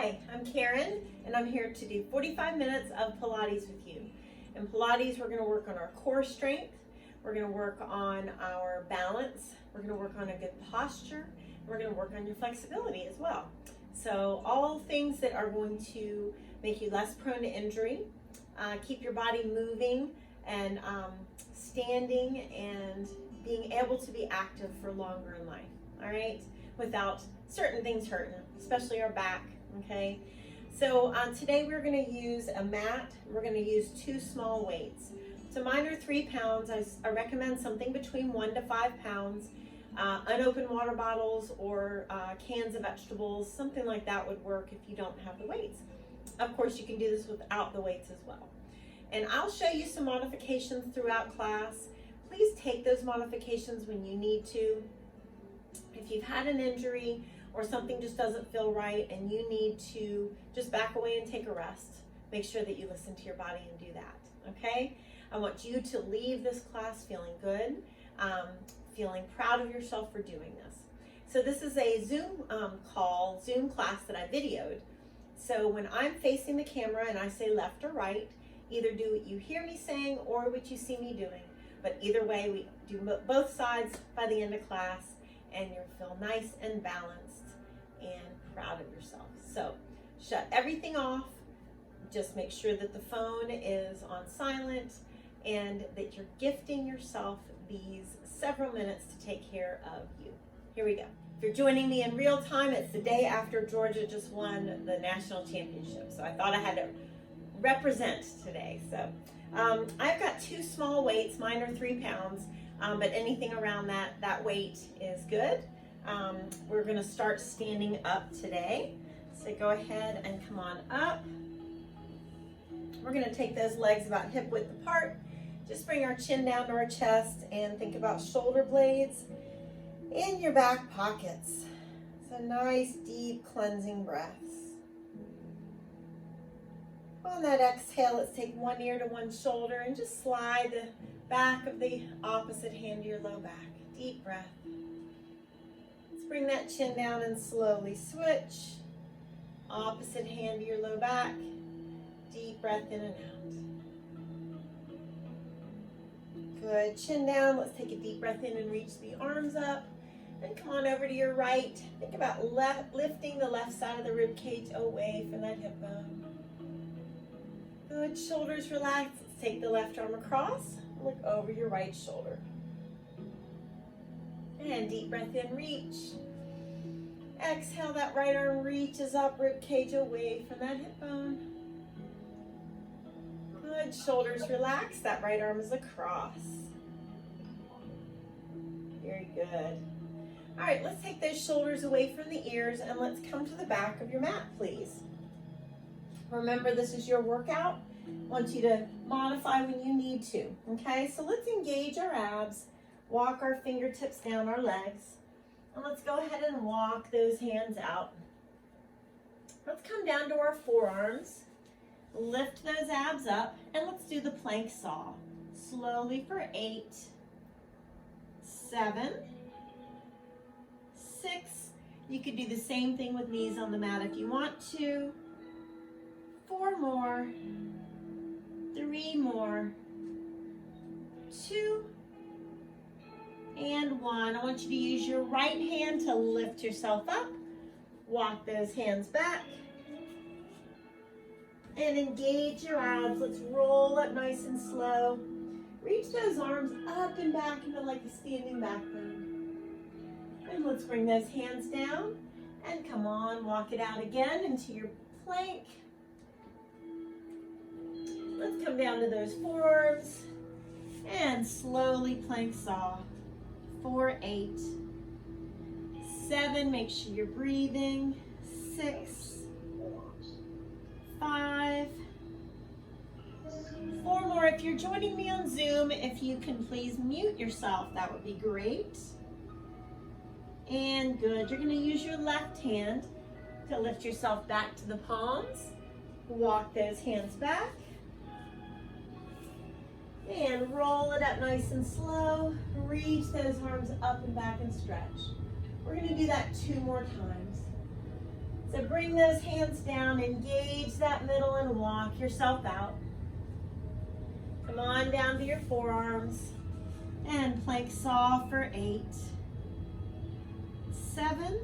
Hi, I'm Karen, and I'm here to do 45 minutes of Pilates with you. In Pilates, we're going to work on our core strength, we're going to work on our balance, we're going to work on a good posture, and we're going to work on your flexibility as well. So all things that are going to make you less prone to injury, keep your body moving and standing and being able to be active for longer in life, all right? Without certain things hurting, especially our back, okay? So today we're gonna use a mat. We're gonna use 2 small weights. So mine are 3 pounds. I recommend something between 1 to 5 pounds. Unopened water bottles or cans of vegetables, something like that would work if you don't have the weights. Of course, you can do this without the weights as well. And I'll show you some modifications throughout class. Please take those modifications when you need to. If you've had an injury or something just doesn't feel right and you need to just back away and take a rest, make sure that you listen to your body and do that, okay? I want you to leave this class feeling good, feeling proud of yourself for doing this. So this is a Zoom Zoom class that I videoed. So when I'm facing the camera and I say left or right, either do what you hear me saying or what you see me doing. But either way, we do both sides by the end of class, and you'll feel nice and balanced and proud of yourself. So shut everything off. Just make sure that the phone is on silent and that you're gifting yourself these several minutes to take care of you. Here we go. If you're joining me in real time, it's the day after Georgia just won the national championship. So I thought I had to represent today. So I've got 2 small weights. Mine are 3 pounds. But anything around that weight is good. We're gonna start standing up today. So go ahead and come on up. We're gonna take those legs about hip width apart. Just bring our chin down to our chest and think about shoulder blades in your back pockets. So nice, deep, cleansing breaths. On that exhale, let's take one ear to one shoulder and just slide the back of the opposite hand to your low back. Deep breath. Let's bring that chin down and slowly switch. Opposite hand to your low back. Deep breath in and out. Good. Chin down. Let's take a deep breath in and reach the arms up. Then come on over to your right. Think about lifting the left side of the rib cage away from that hip bone. Good. Shoulders relaxed. Let's take the left arm across. Look over your right shoulder. And deep breath in, reach. Exhale, that right arm reaches up, rib cage away from that hip bone. Good, shoulders relaxed, that right arm is across. Very good. All right, let's take those shoulders away from the ears and let's come to the back of your mat, please. Remember, this is your workout. I want you to modify when you need to, okay? So let's engage our abs, walk our fingertips down our legs, and let's go ahead and walk those hands out. Let's come down to our forearms, lift those abs up, and let's do the plank saw. Slowly for 8, 7, 6. You could do the same thing with knees on the mat if you want to. 4 more. 3 more, 2, and 1. I want you to use your right hand to lift yourself up. Walk those hands back. And engage your abs. Let's roll up nice and slow. Reach those arms up and back into like a standing back bone. And let's bring those hands down. And come on, walk it out again into your plank. Let's come down to those forearms and slowly plank saw. 4, 8, 7, make sure you're breathing. 6, 5, 4 more. If you're joining me on Zoom, if you can please mute yourself, that would be great. And good. You're going to use your left hand to lift yourself back to the palms. Walk those hands back. And roll it up nice and slow. Reach those arms up and back and stretch. We're going to do that 2 more times. So bring those hands down, engage that middle and walk yourself out. Come on down to your forearms and plank saw for 8, 7,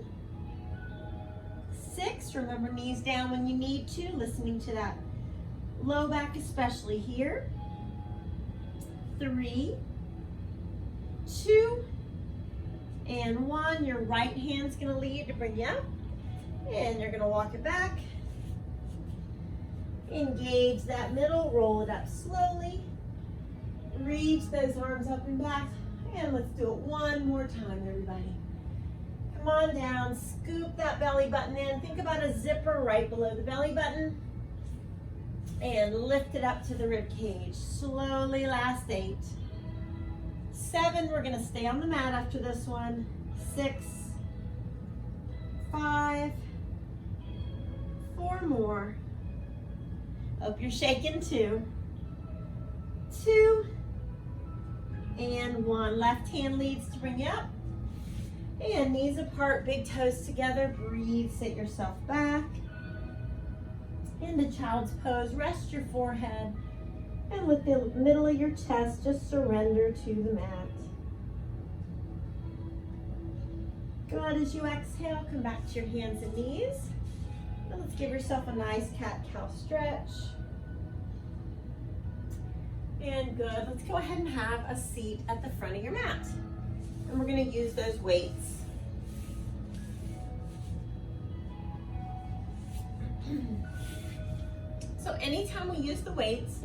6. Remember, knees down when you need to, listening to that low back especially here. 3, 2, and 1. Your right hand's gonna lead to bring you up, and you're gonna walk it back. Engage that middle, roll it up slowly. Reach those arms up and back, and let's do it one more time, everybody. Come on down, scoop that belly button in. Think about a zipper right below the belly button, and lift it up to the rib cage. Slowly, last 8, 7. We're gonna stay on the mat after this one. 6, 5, 4 more. Hope you're shaking. 2, 2, and 1. Left hand leads to bring you up. And knees apart, big toes together. Breathe, sit yourself back. Into child's pose, rest your forehead. And let the middle of your chest just surrender to the mat. Good. As you exhale, come back to your hands and knees. And let's give yourself a nice cat-cow stretch. And good. Let's go ahead and have a seat at the front of your mat. And we're going to use those weights. So anytime we use the weights,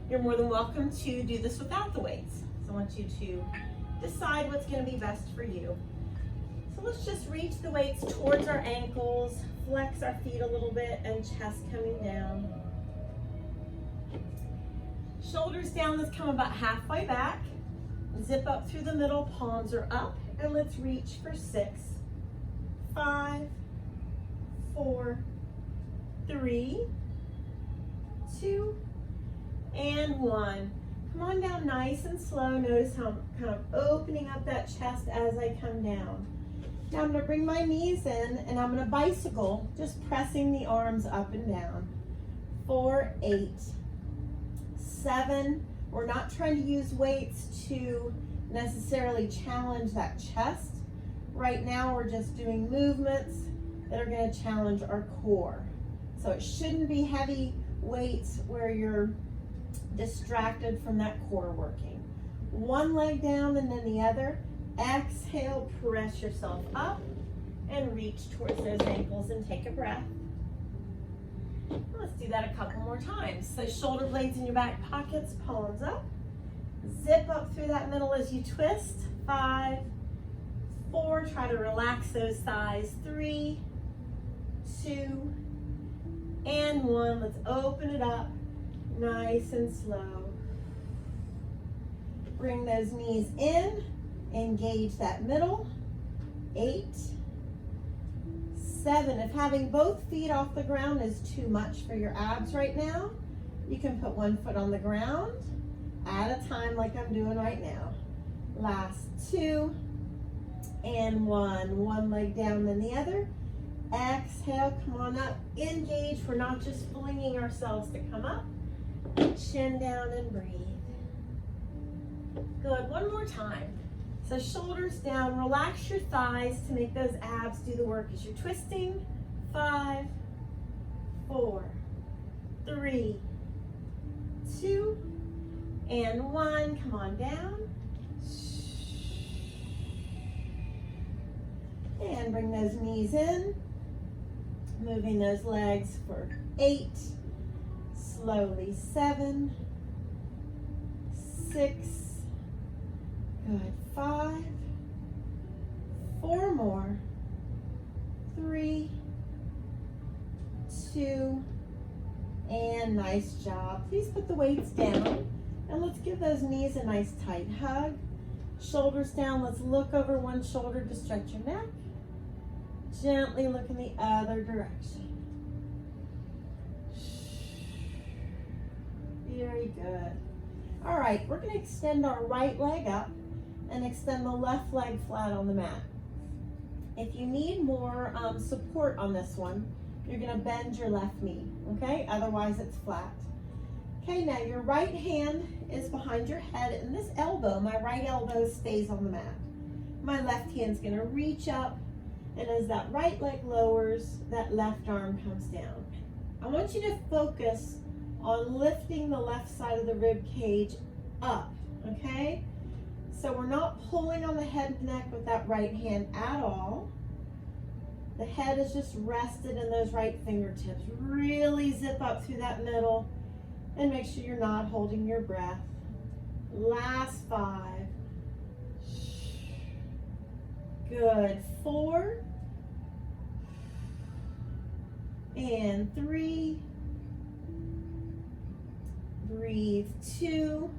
you're more than welcome to do this without the weights. So I want you to decide what's going to be best for you. So let's just reach the weights towards our ankles, flex our feet a little bit, and chest coming down. Shoulders down, let's come about halfway back. Zip up through the middle, palms are up, and let's reach for 6, 5, 4, 3, 2, and 1. Come on down nice and slow. Notice how I'm kind of opening up that chest as I come down. Now I'm going to bring my knees in, and I'm going to bicycle, just pressing the arms up and down. 4, 8, 7. We're not trying to use weights to necessarily challenge that chest. Right now we're just doing movements that are going to challenge our core. So it shouldn't be heavy weights where you're distracted from that core working. One leg down and then the other. Exhale, press yourself up and reach towards those ankles and take a breath. Let's do that a couple more times. So shoulder blades in your back pockets, palms up. Zip up through that middle as you twist. 5, 4, try to relax those thighs. 3, 2, and 1. Let's open it up nice and slow. Bring those knees in, engage that middle. 8, 7. If having both feet off the ground is too much for your abs right now, you can put one foot on the ground at a time like I'm doing right now. Last 2 and 1. One leg down then the other. Exhale, come on up, engage. We're not just flinging ourselves to come up. Chin down and breathe. Good, one more time. So shoulders down, relax your thighs to make those abs do the work as you're twisting. 5, 4, 3, 2, and 1. Come on down. And bring those knees in. Moving those legs for 8. Slowly 7, 6, good, 5, 4 more, 3, 2, and nice job. Please put the weights down and let's give those knees a nice tight hug. Shoulders down, let's look over one shoulder to stretch your neck. Gently look in the other direction. Very good. All right, we're going to extend our right leg up and extend the left leg flat on the mat. If you need more support on this one, you're gonna bend your left knee, okay? Otherwise it's flat. Okay, now your right hand is behind your head, and this elbow, my right elbow, stays on the mat. My left hand's gonna reach up, and as that right leg lowers, that left arm comes down. I want you to focus on lifting the left side of the rib cage up, okay? So we're not pulling on the head and neck with that right hand at all. The head is just rested in those right fingertips. Really zip up through that middle and make sure you're not holding your breath. Last 5. Good. 4. And 3. Breathe. 2.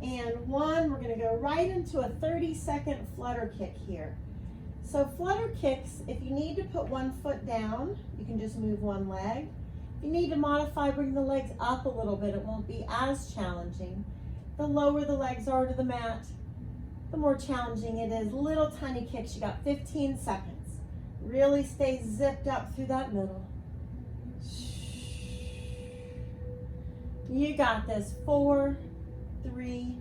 And 1. We're going to go right into a 30-second flutter kick here. So flutter kicks, if you need to put one foot down, you can just move one leg. If you need to modify, bring the legs up a little bit. It won't be as challenging. The lower the legs are to the mat, the more challenging it is. Little tiny kicks, you got 15 seconds. Really stay zipped up through that middle. You got this. 4, 3,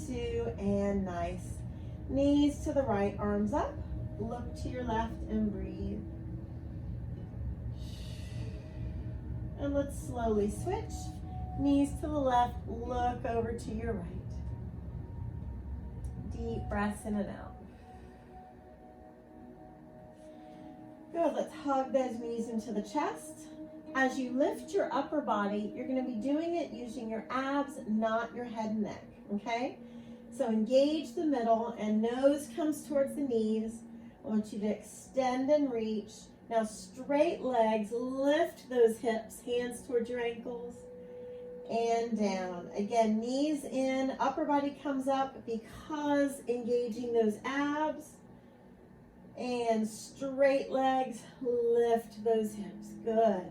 2, and nice. Knees to the right, arms up. Look to your left and breathe. And let's slowly switch. Knees to the left, look over to your right. Deep breaths in and out. Good, let's hug those knees into the chest. As you lift your upper body, you're gonna be doing it using your abs, not your head and neck, okay? So engage the middle and nose comes towards the knees. I want you to extend and reach. Now straight legs, lift those hips, hands towards your ankles, and down. Again, knees in, upper body comes up because engaging those abs, and straight legs, lift those hips. Good.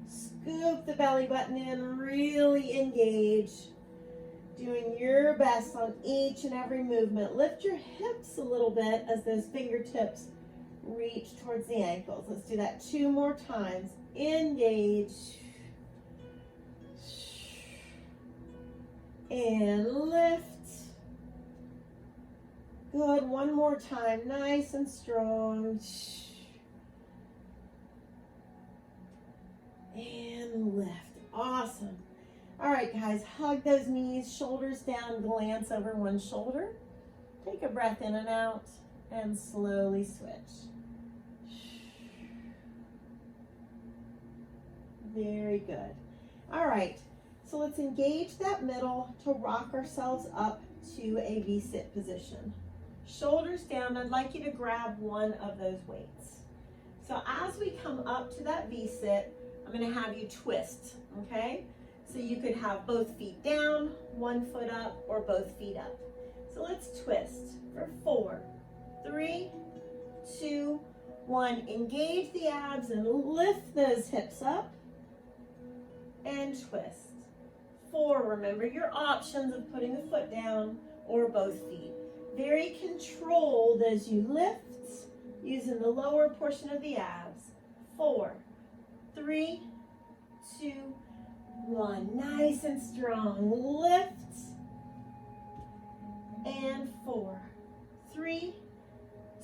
Scoop the belly button in, really engage. Doing your best on each and every movement. Lift your hips a little bit as those fingertips reach towards the ankles. Let's do that 2 more times. Engage. And lift. Good, 1 more time. Nice and strong. And lift. Awesome. All right, guys, hug those knees, shoulders down, glance over one shoulder. Take a breath in and out, and slowly switch. Very good. All right, so let's engage that middle to rock ourselves up to a V-sit position. Shoulders down, I'd like you to grab one of those weights. So as we come up to that V-sit, I'm gonna have you twist, okay? So you could have both feet down, 1 foot up, or both feet up. So let's twist for 4, 3, 2, 1. Engage the abs and lift those hips up and twist. 4, remember your options of putting a foot down or both feet. Very controlled as you lift, using the lower portion of the abs. 4, 3, 2, 1. Nice and strong. Lift. And 4, 3,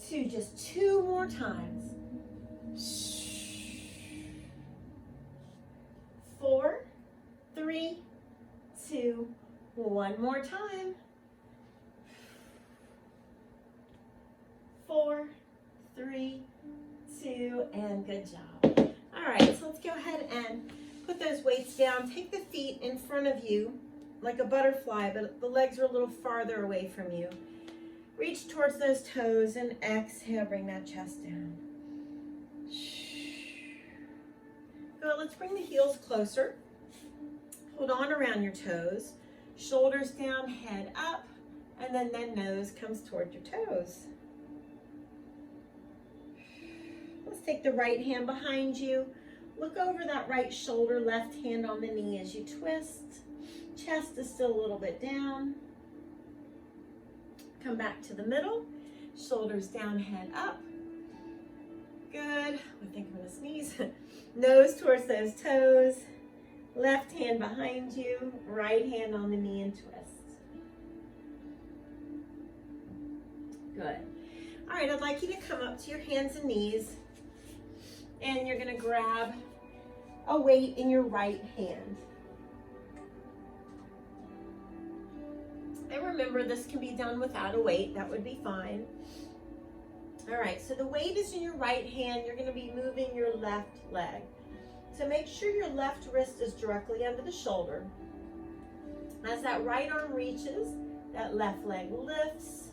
2. Just 2 more times. 4, 3, 2. 1 more time. 4, 3, 2, and good job. All right, so let's go ahead and put those weights down. Take the feet in front of you like a butterfly, but the legs are a little farther away from you. Reach towards those toes and exhale, bring that chest down. Good, let's bring the heels closer. Hold on around your toes. Shoulders down, head up, and then the nose comes toward your toes. Let's take the right hand behind you. Look over that right shoulder, left hand on the knee as you twist. Chest is still a little bit down. Come back to the middle. Shoulders down, head up. Good. I think I'm gonna sneeze. Nose towards those toes. Left hand behind you. Right hand on the knee and twist. Good. All right, I'd like you to come up to your hands and knees. And you're gonna grab a weight in your right hand. And remember, this can be done without a weight. That would be fine. All right, so the weight is in your right hand. You're gonna be moving your left leg. So make sure your left wrist is directly under the shoulder. As that right arm reaches, that left leg lifts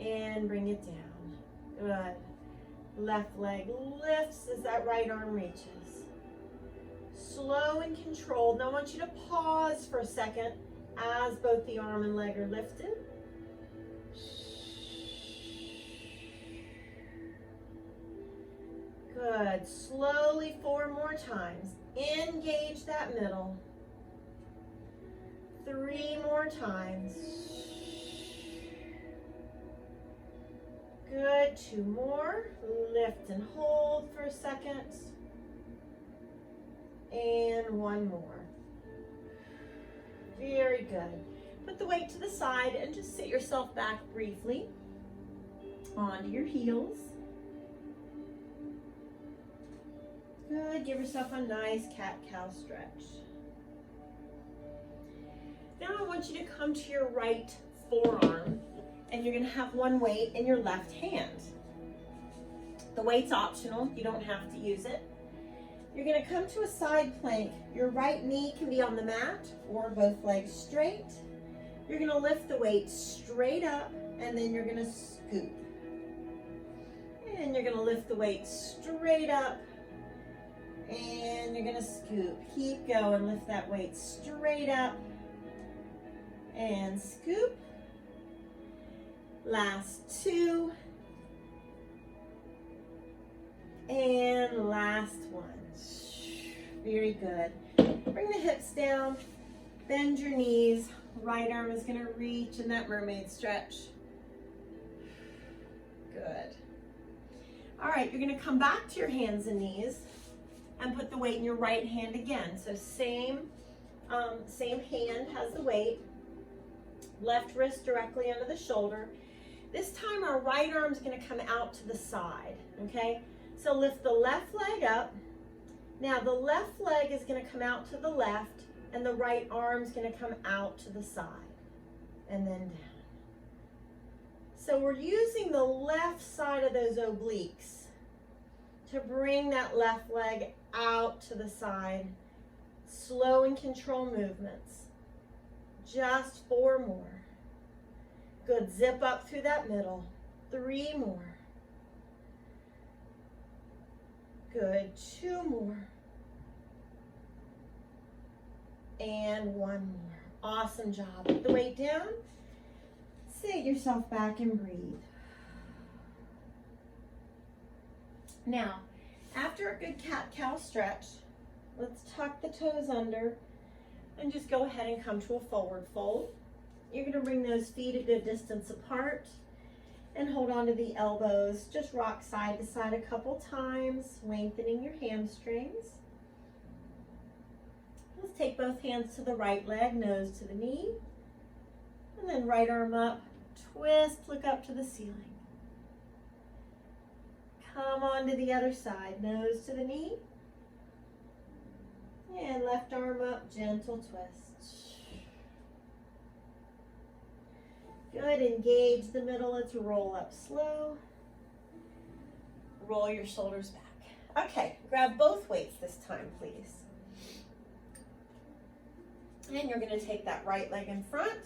and bring it down. Good. Left leg lifts as that right arm reaches. Slow and controlled. Now I want you to pause for a second as both the arm and leg are lifted. Good. Slowly 4 more times. Engage that middle. 3 more times. Good. 2 more. Lift and hold for a second. And 1 more. Very good. Put the weight to the side and just sit yourself back briefly onto your heels. Good. Give yourself a nice cat-cow stretch. Now I want you to come to your right forearm and you're going to have one weight in your left hand. The weight's optional. You don't have to use it. You're going to come to a side plank. Your right knee can be on the mat or both legs straight. You're going to lift the weight straight up and then you're going to scoop. And you're going to lift the weight straight up and you're going to scoop. Keep going. Lift that weight straight up and scoop. Last 2. And last 1. Very good. Bring the hips down, bend your knees. Right arm is going to reach in that mermaid stretch. Good. All right, you're going to come back to your hands and knees and put the weight in your right hand again. So same hand has the weight. Left wrist directly under the shoulder. This time our right arm is going to come out to the side, okay? So lift the left leg up. Now the left leg is going to come out to the left and the right arm is going to come out to the side and then down. So we're using the left side of those obliques to bring that left leg out to the side. Slow and controlled movements. Just 4 more. Good. Zip up through that middle. 3 more. Good. 2 more. And 1 more. Awesome job. Put the weight down. Sit yourself back and breathe. Now, after a good cat-cow stretch, let's tuck the toes under and just go ahead and come to a forward fold. You're going to bring those feet a good distance apart and hold on to the elbows. Just rock side to side a couple times, lengthening your hamstrings. Let's take both hands to the right leg, nose to the knee, and then right arm up, twist, look up to the ceiling. Come on to the other side, nose to the knee, and left arm up, gentle twist. Good, engage the middle. Let's roll up slow. Roll your shoulders back. Okay, grab both weights this time, please. And you're going to take that right leg in front,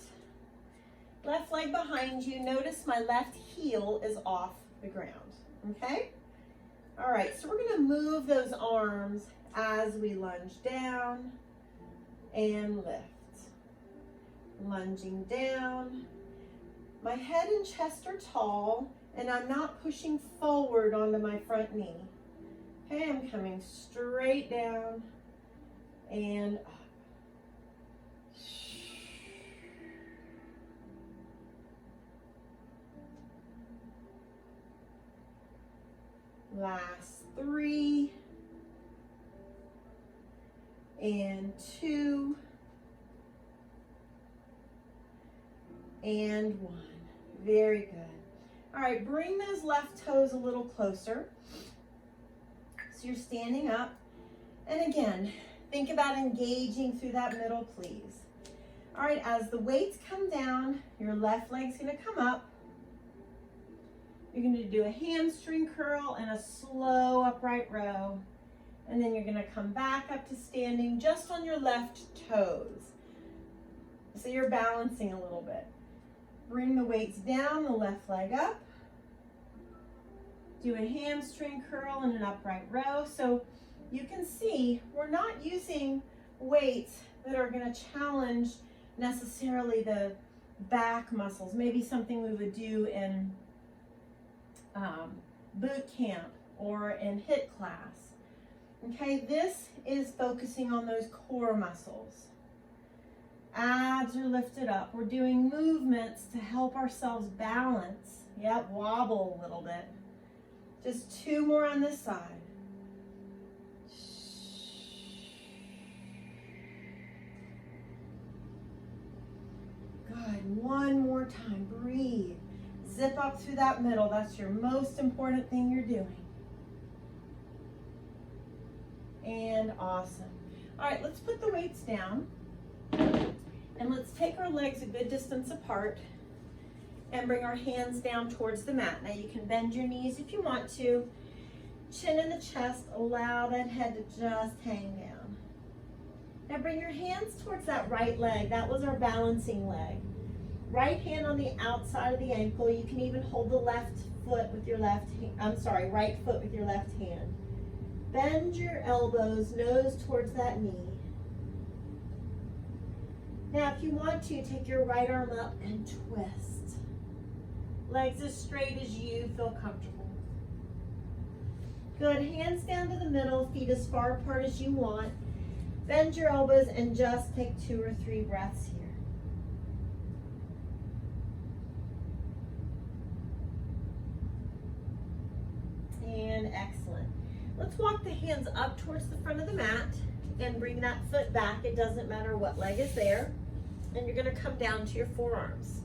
left leg behind you. Notice my left heel is off the ground, okay? All right, so we're going to move those arms as we lunge down and lift. Lunging down. My head and chest are tall, and I'm not pushing forward onto my front knee. Okay, I'm coming straight down and up. Last 3. And 2. And 1. Very good. All right, bring those left toes a little closer. So you're standing up. And again, think about engaging through that middle, please. All right, as the weights come down, your left leg's gonna come up. You're gonna do a hamstring curl and a slow upright row. And then you're gonna come back up to standing just on your left toes. So you're balancing a little bit. Bring the weights down, the left leg up. Do a hamstring curl and an upright row. So you can see we're not using weights that are gonna challenge necessarily the back muscles. Maybe something we would do in boot camp or in HIIT class. Okay, this is focusing on those core muscles. Abs are lifted up. We're doing movements to help ourselves balance. Yep, wobble a little bit. Just 2 more on this side. Good, 1 more time, breathe. Zip up through that middle. That's your most important thing you're doing. And awesome. All right, let's put the weights down. And let's take our legs a good distance apart and bring our hands down towards the mat. Now you can bend your knees if you want to. Chin in the chest, allow that head to just hang down. Now bring your hands towards that right leg. That was our balancing leg. Right hand on the outside of the ankle. You can even hold the left foot with your left hand. Right foot with your left hand. Bend your elbows, nose towards that knee. Now, if you want to, take your right arm up and twist. Legs as straight as you feel comfortable. Good, hands down to the middle, feet as far apart as you want. Bend your elbows and just take 2 or 3 breaths here. And excellent. Let's walk the hands up towards the front of the mat and bring that foot back. It doesn't matter what leg is there. And you're gonna come down to your forearms.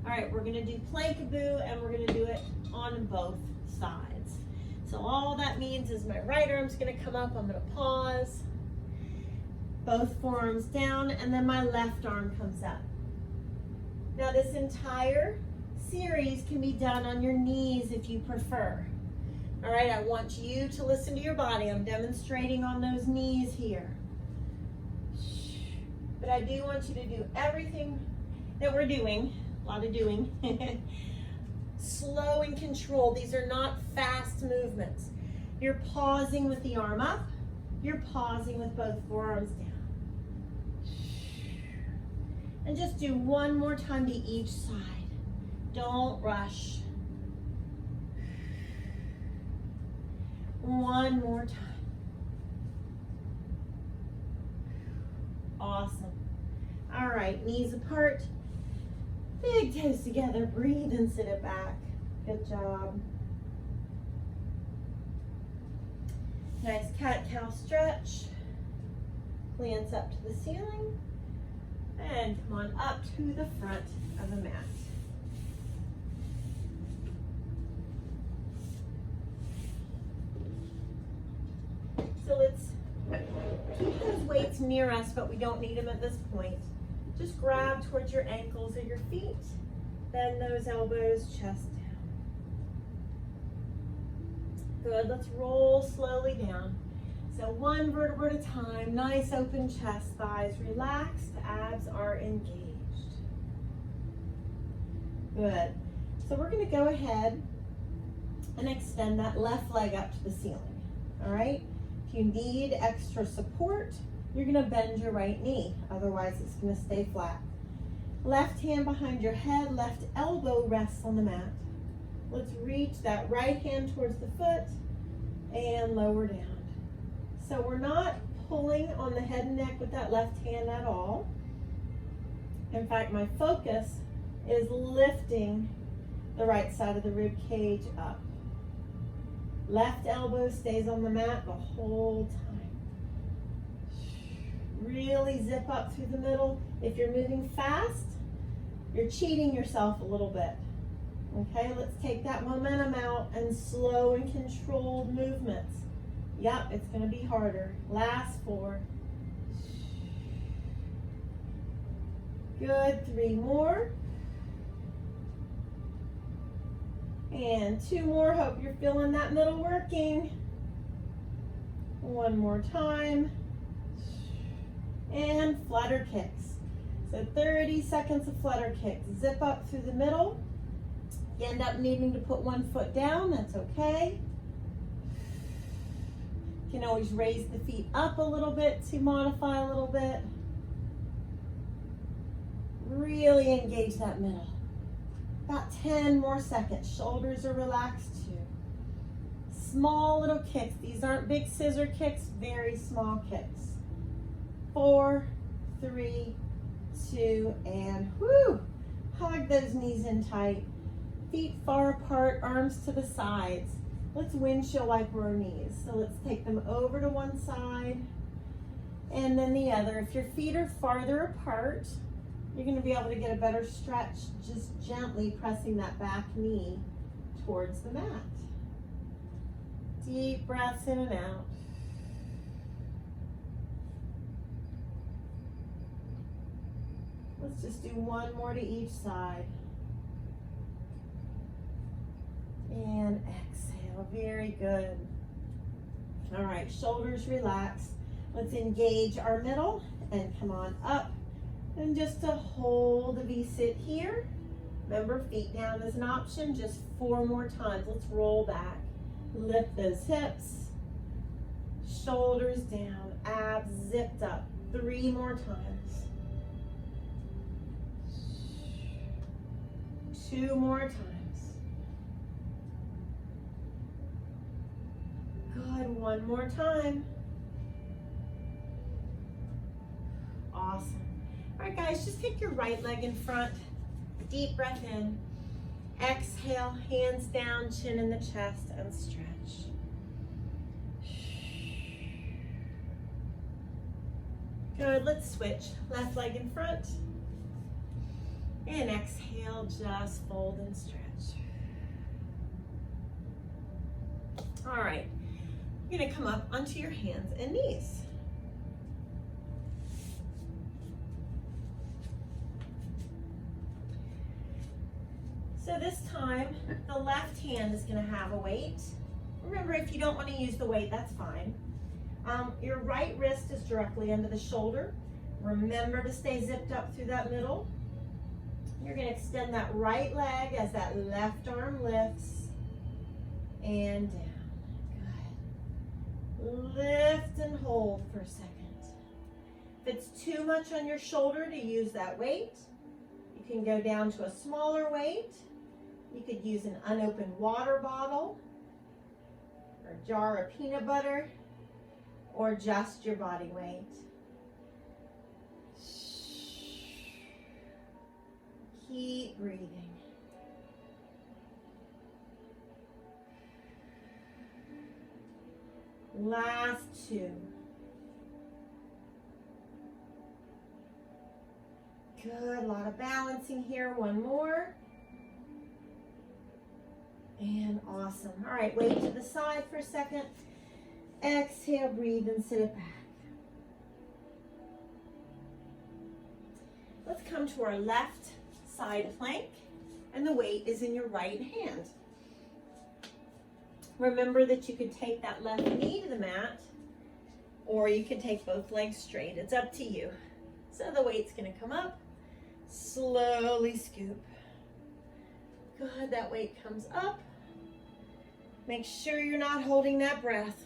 All right, we're gonna do plank-a-boo and we're gonna do it on both sides. So all that means is my right arm's gonna come up, I'm gonna pause, both forearms down, and then my left arm comes up. Now this entire series can be done on your knees if you prefer. All right, I want you to listen to your body. I'm demonstrating on those knees here. But I do want you to do everything that we're doing, a lot of doing, slow and controlled. These are not fast movements. You're pausing with the arm up. You're pausing with both forearms down. And just do 1 more time to each side. Don't rush. 1 more time. Awesome. All right, knees apart, big toes together, breathe and sit it back. Good job. Nice cat-cow stretch. Glance up to the ceiling. And come on up to the front of the mat. So let's keep those weights near us, but we don't need them at this point. Just grab towards your ankles or your feet. Bend those elbows, chest down. Good, let's roll slowly down. So 1 vertebra at a time, nice open chest, thighs relaxed, abs are engaged. Good. So we're gonna go ahead and extend that left leg up to the ceiling, all right? If you need extra support, you're gonna bend your right knee, otherwise it's gonna stay flat. Left hand behind your head, left elbow rests on the mat. Let's reach that right hand towards the foot and lower down. So we're not pulling on the head and neck with that left hand at all. In fact, my focus is lifting the right side of the rib cage up. Left elbow stays on the mat the whole time. Really zip up through the middle. If you're moving fast, you're cheating yourself a little bit. Okay, let's take that momentum out and slow and controlled movements. Yep, it's going to be harder. Last 4. Good, 3 more. And 2 more. Hope you're feeling that middle working. 1 more time. And flutter kicks. So 30 seconds of flutter kicks. Zip up through the middle. You end up needing to put 1 foot down. That's okay. You can always raise the feet up a little bit to modify a little bit. Really engage that middle. About 10 more seconds. Shoulders are relaxed too. Small little kicks. These aren't big scissor kicks, very small kicks. 4, 3, 2, and whoo! Hug those knees in tight. Feet far apart, arms to the sides. Let's windshield wiper our knees. So let's take them over to one side and then the other. If your feet are farther apart, you're going to be able to get a better stretch just gently pressing that back knee towards the mat. Deep breaths in and out. Let's just do 1 more to each side. And exhale, very good. All right, shoulders relaxed. Let's engage our middle and come on up. And just to hold the V-sit here. Remember, feet down is an option, just 4 more times. Let's roll back. Lift those hips. Shoulders down, abs zipped up. 3 more times. 2 more times. Good, 1 more time. Awesome. All right, guys, just take your right leg in front. Deep breath in. Exhale, hands down, chin in the chest, and stretch. Good, let's switch. Left leg in front. And exhale, just fold and stretch. All right, you're gonna come up onto your hands and knees. So this time, the left hand is gonna have a weight. Remember, if you don't wanna use the weight, that's fine. Your right wrist is directly under the shoulder. Remember to stay zipped up through that middle. You're gonna extend that right leg as that left arm lifts and down. Good. Lift and hold for a second. If it's too much on your shoulder to use that weight, you can go down to a smaller weight. You could use an unopened water bottle or a jar of peanut butter or just your body weight. Keep breathing. Last 2. Good, a lot of balancing here. 1 more. And awesome. All right, weight to the side for a second. Exhale, breathe, and sit it back. Let's come to our left side plank, and the weight is in your right hand. Remember that you could take that left knee to the mat, or you can take both legs straight. It's up to you. So the weight's gonna come up, slowly scoop. Good, that weight comes up. Make sure you're not holding that breath.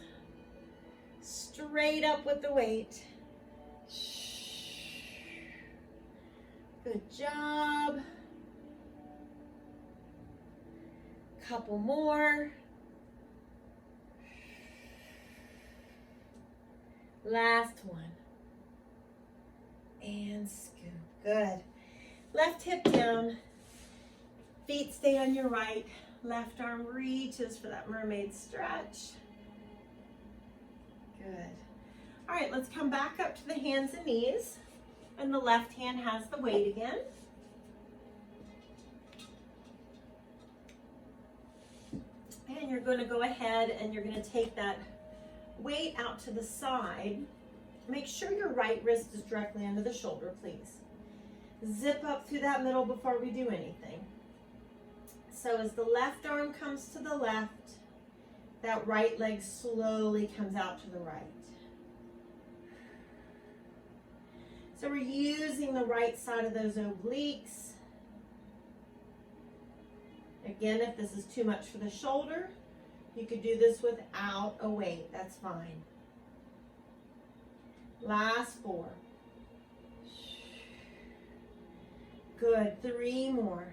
Straight up with the weight. Good job. Couple more. Last one. And scoop. Good. Left hip down. Feet stay on your right. Left arm reaches for that mermaid stretch. Good. All right, let's come back up to the hands and knees. And the left hand has the weight again. And you're going to go ahead and you're going to take that weight out to the side. Make sure your right wrist is directly under the shoulder, please. Zip up through that middle before we do anything. So as the left arm comes to the left, that right leg slowly comes out to the right. So we're using the right side of those obliques. Again, if this is too much for the shoulder, you could do this without a weight. That's fine. Last 4. Good. 3 more.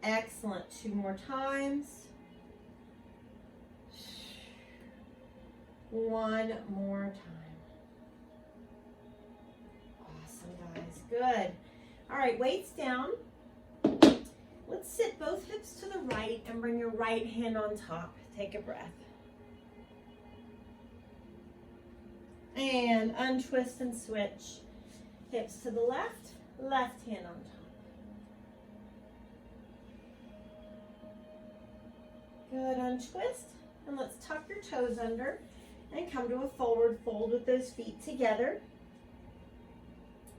Excellent. 2 more times. 1 more time. Awesome, guys. Good. All right, weights down. Let's sit both hips to the right and bring your right hand on top. Take a breath. And untwist and switch. Hips to the left, left hand on top. Good, untwist. And let's tuck your toes under and come to a forward fold with those feet together.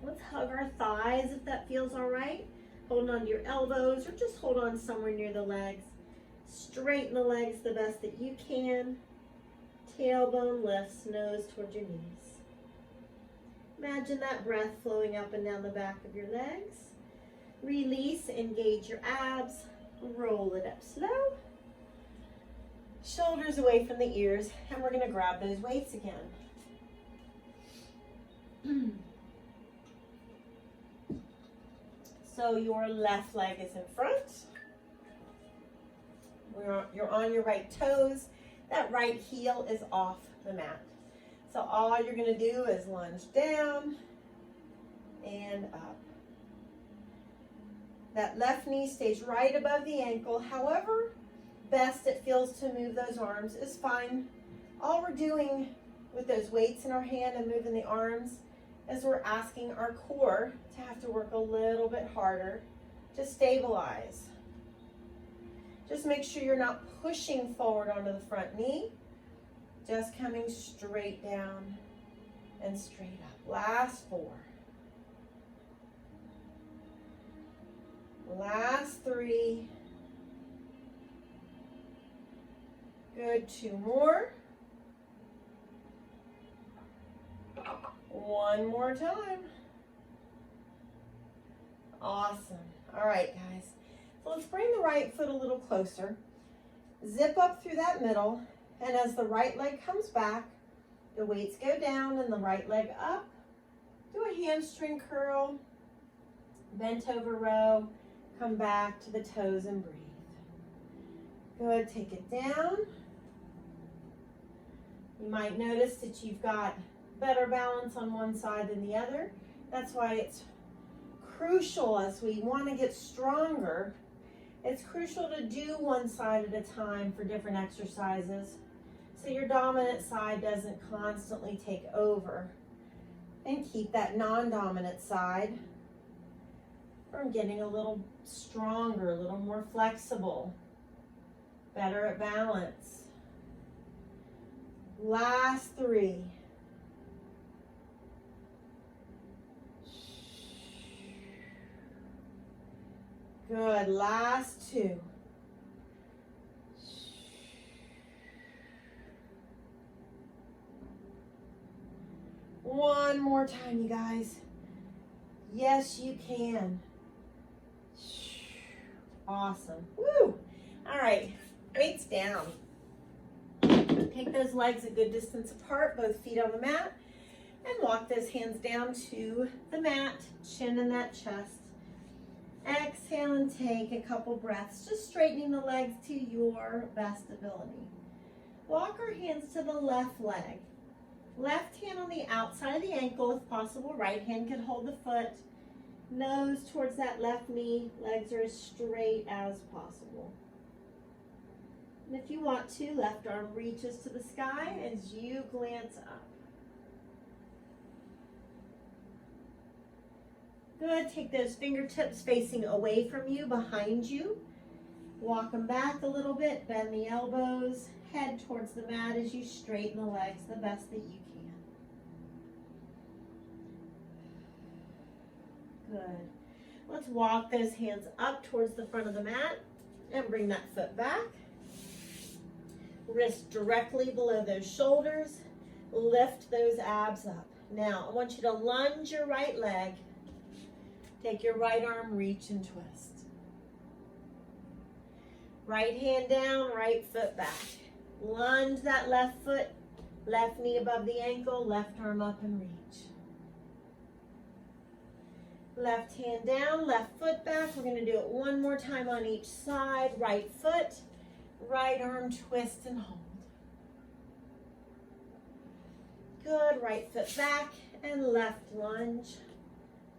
Let's hug our thighs if that feels all right. Hold on to your elbows or just hold on somewhere near the legs. Straighten the legs the best that you can. Tailbone lifts, nose towards your knees. Imagine that breath flowing up and down the back of your legs. Release, engage your abs. Roll it up slow. Shoulders away from the ears, and we're going to grab those weights again. So your left leg is in front. You're on your right toes. That right heel is off the mat. So all you're going to do is lunge down and up. That left knee stays right above the ankle. However best it feels to move those arms is fine. All we're doing with those weights in our hand and moving the arms is we're asking our core to have to work a little bit harder to stabilize. Just make sure you're not pushing forward onto the front knee, just coming straight down and straight up. Last 4. Last 3. Good, 2 more. 1 more time. Awesome. All right, guys. So let's bring the right foot a little closer. Zip up through that middle. And as the right leg comes back, the weights go down and the right leg up. Do a hamstring curl. Bent over row. Come back to the toes and breathe. Good. Take it down. You might notice that you've got better balance on one side than the other. That's why it's crucial as we want to get stronger. It's crucial to do one side at a time for different exercises so your dominant side doesn't constantly take over, and keep that non-dominant side from getting a little stronger, a little more flexible, better at balance. Last 3. Good. Last 2. One more time, you guys. Yes, you can. Awesome. Woo! All right, weights down. Take those legs a good distance apart, both feet on the mat, and walk those hands down to the mat, chin in that chest. Exhale and take a couple breaths, just straightening the legs to your best ability. Walk our hands to the left leg. Left hand on the outside of the ankle if possible. Right hand can hold the foot. Nose towards that left knee. Legs are as straight as possible. And if you want to, left arm reaches to the sky as you glance up. Good. Take those fingertips facing away from you, behind you. Walk them back a little bit. Bend the elbows. Head towards the mat as you straighten the legs the best that you can. Good. Let's walk those hands up towards the front of the mat and bring that foot back. Wrist directly below those shoulders. Lift those abs up. Now, I want you to lunge your right leg. Take your right arm, reach and twist. Right hand down, right foot back. Lunge that left foot, left knee above the ankle, left arm up and reach. Left hand down, left foot back. We're going to do it one more time on each side. Right foot, right arm, twist and hold. Good. Right foot back and left lunge.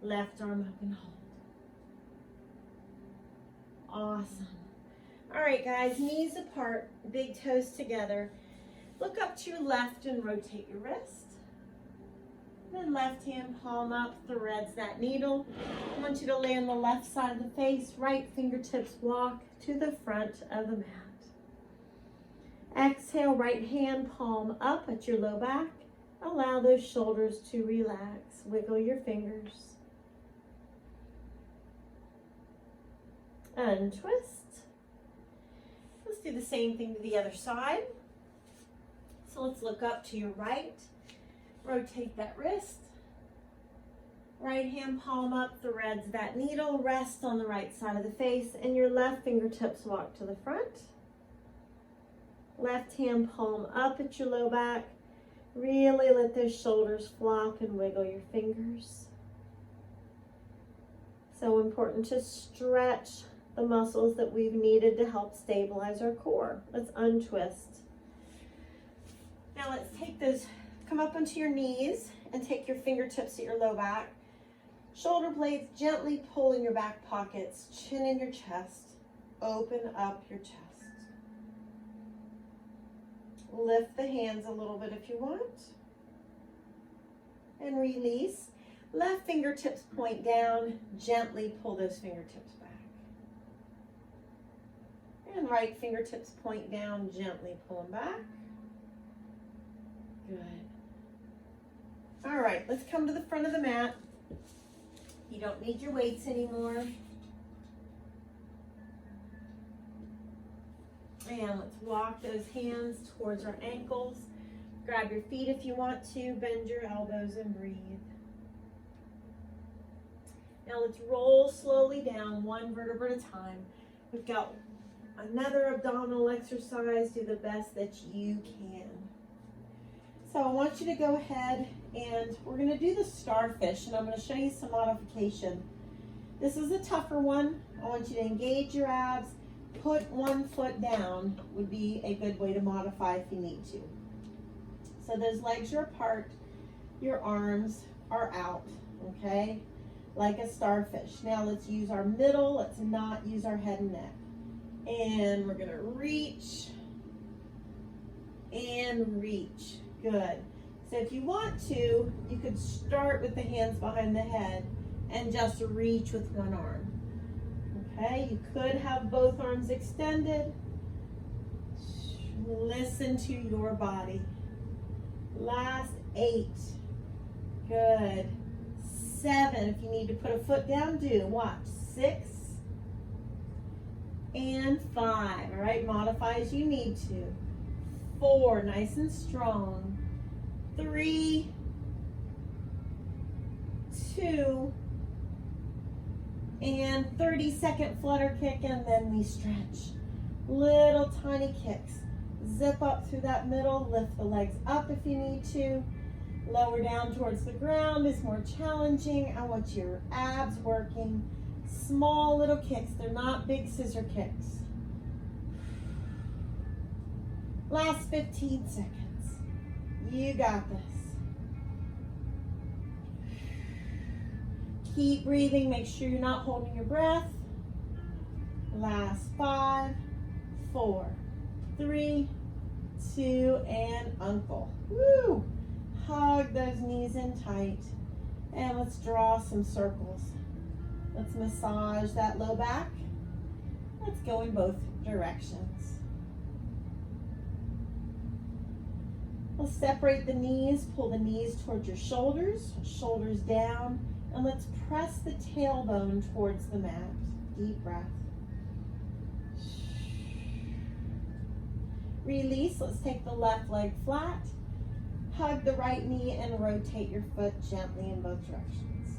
Left arm up and hold. Awesome. All right, guys, knees apart, big toes together. Look up to your left and rotate your wrist. Then left hand palm up, threads that needle. I want you to lay on the left side of the face, right fingertips walk to the front of the mat. Exhale, right hand palm up at your low back. Allow those shoulders to relax. Wiggle your fingers. Untwist. Let's do the same thing to the other side. So let's look up to your right. Rotate that wrist. Right hand palm up, threads that needle. Rest on the right side of the face and your left fingertips walk to the front. Left hand palm up at your low back. Really let those shoulders flop and wiggle your fingers. So important to stretch the muscles that we've needed to help stabilize our core. Let's untwist. Now let's take those, come up onto your knees and take your fingertips at your low back. Shoulder blades gently pull in your back pockets, chin in your chest. Open up your chest. Lift the hands a little bit if you want. And release. Left fingertips point down. Gently pull those fingertips back. And right fingertips point down. Gently pull them back. Good. All right, let's come to the front of the mat. You don't need your weights anymore. And let's walk those hands towards our ankles. Grab your feet if you want to. Bend your elbows and breathe. Now let's roll slowly down, one vertebra at a time. We've got another abdominal exercise. Do the best that you can. So I want you to go ahead and we're going to do the Starfish, and I'm going to show you some modification. This is a tougher one. I want you to engage your abs. Put one foot down would be a good way to modify if you need to. So those legs are apart, your arms are out, okay? Like a starfish. Now let's use our middle, let's not use our head and neck. And we're gonna reach and reach. Good. So if you want to, you could start with the hands behind the head and just reach with one arm. Okay, you could have both arms extended. Listen to your body. Last 8. Good. 7. If you need to put a foot down, do. Watch. 6. And 5. All right, modify as you need to. 4. Nice and strong. 3. 2. And 30-second flutter kick, and then we stretch. Little tiny kicks. Zip up through that middle, lift the legs up if you need to. Lower down towards the ground is more challenging. I want your abs working. Small little kicks, they're not big scissor kicks. Last 15 seconds. You got this. Keep breathing. Make sure you're not holding your breath. Last 5, 4, 3, 2, and uncle. Woo! Hug those knees in tight. And let's draw some circles. Let's massage that low back. Let's go in both directions. We'll separate the knees, pull the knees towards your shoulders, shoulders down, and let's press the tailbone towards the mat. Deep breath. Release. Let's take the left leg flat. Hug the right knee and rotate your foot gently in both directions.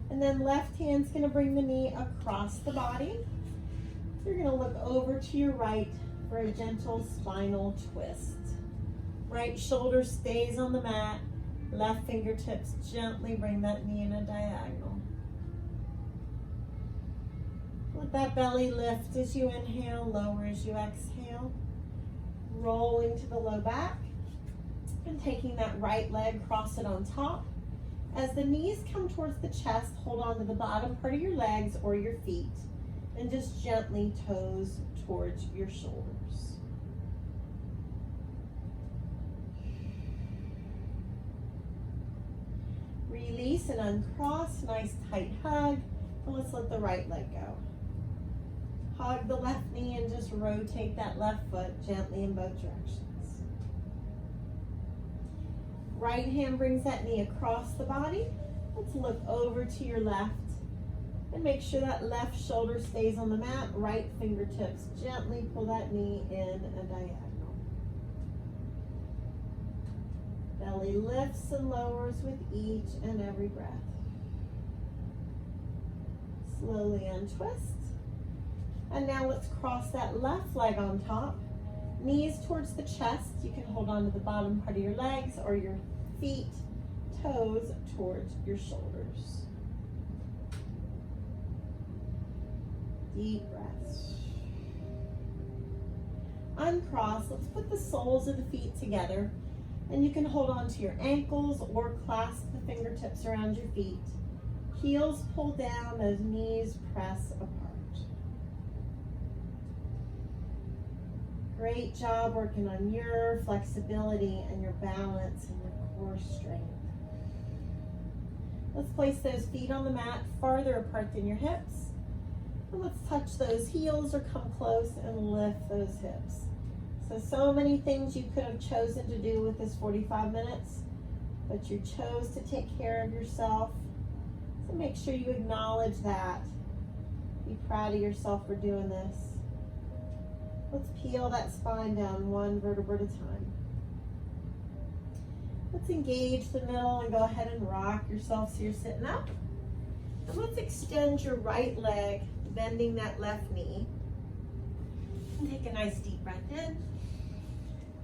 And then left hand's going to bring the knee across the body. You're going to look over to your right for a gentle spinal twist. Right shoulder stays on the mat. Left fingertips gently bring that knee in a diagonal. Let that belly lift as you inhale, lower as you exhale. Rolling to the low back and taking that right leg, cross it on top. As the knees come towards the chest, hold on to the bottom part of your legs or your feet and just gently toes towards your shoulders. Release and uncross, nice tight hug, and let's let the right leg go. Hug the left knee and just rotate that left foot gently in both directions. Right hand brings that knee across the body. Let's look over to your left and make sure that left shoulder stays on the mat. Right fingertips gently pull that knee in a diagonal. Belly lifts and lowers with each and every breath. Slowly untwist. And now let's cross that left leg on top. Knees towards the chest. You can hold on to the bottom part of your legs or your feet. Toes towards your shoulders. Deep breaths. Uncross. Let's put the soles of the feet together. And you can hold on to your ankles or clasp the fingertips around your feet. Heels pull down, those knees press apart. Great job working on your flexibility and your balance and your core strength. Let's place those feet on the mat farther apart than your hips. And let's touch those heels or come close and lift those hips. So many things you could have chosen to do with this 45 minutes, but you chose to take care of yourself. So make sure you acknowledge that. Be proud of yourself for doing this. Let's peel that spine down one vertebra at a time. Let's engage the middle and go ahead and rock yourself so you're sitting up. And let's extend your right leg, bending that left knee. And take a nice deep breath in.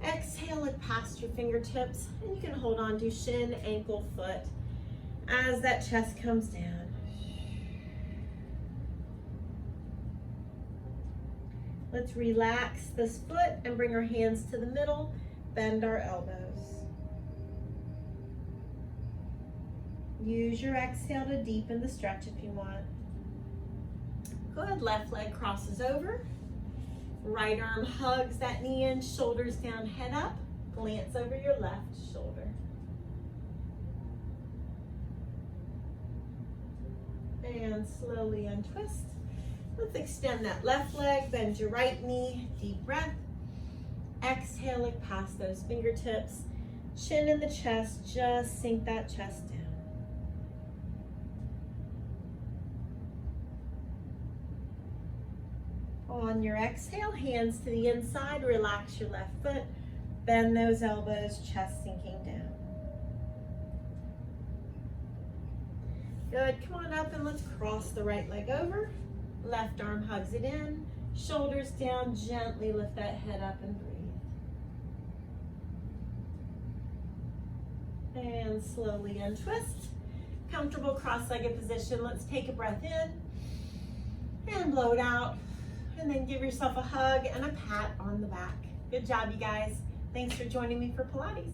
Exhale it past your fingertips, and you can hold on to shin, ankle, foot as that chest comes down. Let's relax this foot and bring our hands to the middle, bend our elbows. Use your exhale to deepen the stretch if you want. Good, left leg crosses over. Right arm hugs that knee in, shoulders down, head up. Glance over your left shoulder. And slowly untwist. Let's extend that left leg, bend your right knee, deep breath. Exhale it past those fingertips. Chin in the chest, just sink that chest down. On your exhale, hands to the inside, relax your left foot, bend those elbows, chest sinking down. Good, come on up and let's cross the right leg over. Left arm hugs it in, shoulders down, gently lift that head up and breathe. And slowly untwist. Comfortable cross-legged position. Let's take a breath in and blow it out. And then give yourself a hug and a pat on the back. Good job, you guys. Thanks for joining me for Pilates.